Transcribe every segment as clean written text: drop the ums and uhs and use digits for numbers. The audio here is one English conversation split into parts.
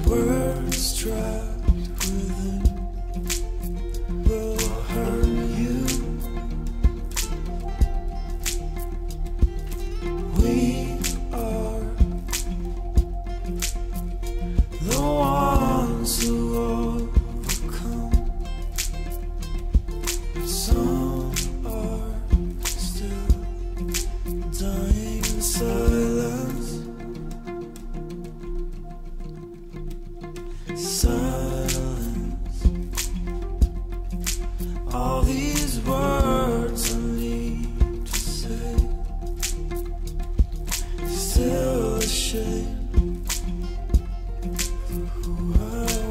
Words trapped within will hurt you. We are the ones who overcome. Some are still dying in silence. Silence. All these words I need to say. Still ashamed for who I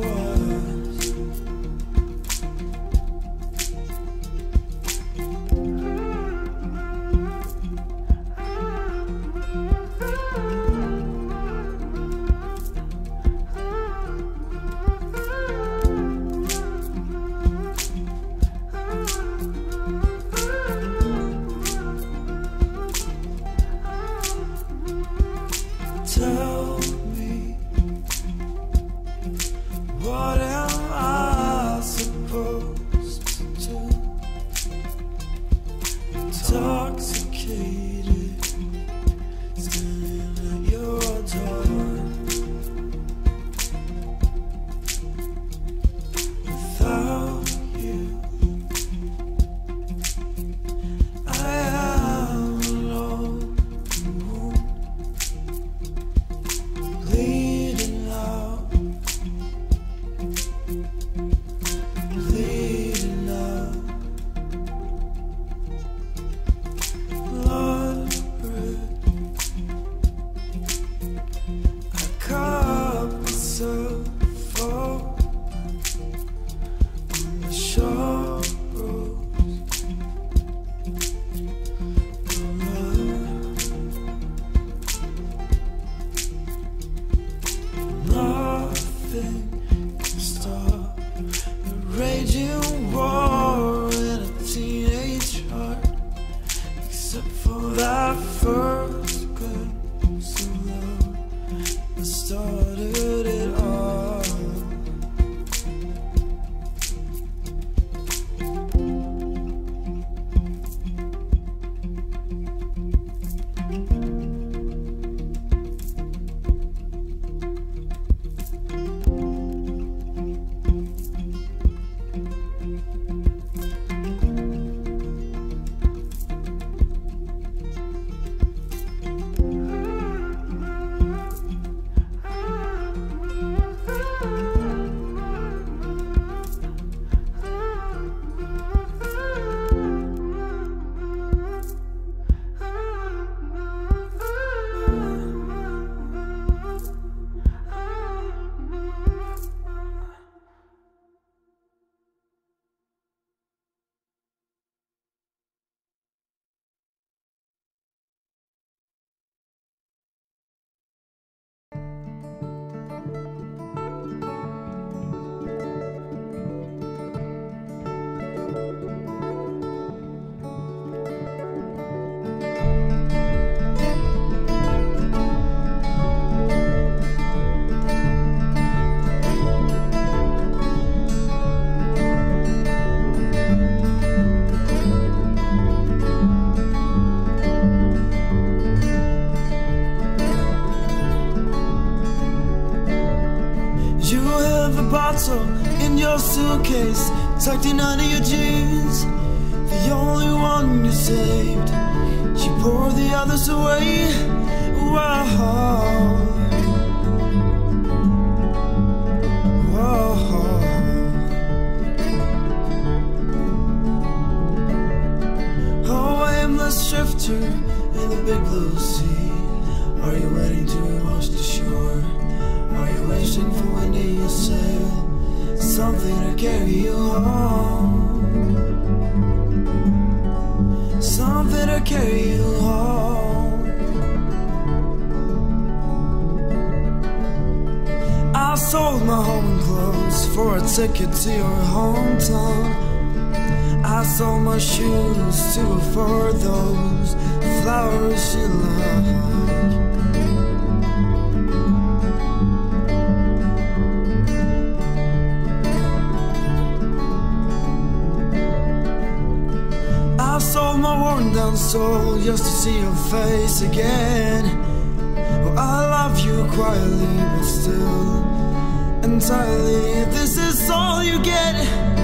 was. Tell me, what am I supposed to do? Intoxicated, standing at your door. Without you, I am alone. Bleeding out, bleeding out, blood red. I cut myself open on the sharp roads of love. Nothing can stop the raging war in a teenage heart, except for that first glimpse of love that started it all. You have a bottle in your suitcase, tucked in under your jeans. The only one you saved, you pour the others away. Whoa, whoa. Oh, aimless drifter in the big blue sea. Are you waiting to wash the shore? Are you wishing for wind in your sail? Something to carry you home. Something to carry you home. I sold my home clothes for a ticket to your hometown. I sold my shoes to afford those flowers you like. soul just to see your face again. Oh, I love you quietly, but still entirely. This is all you get.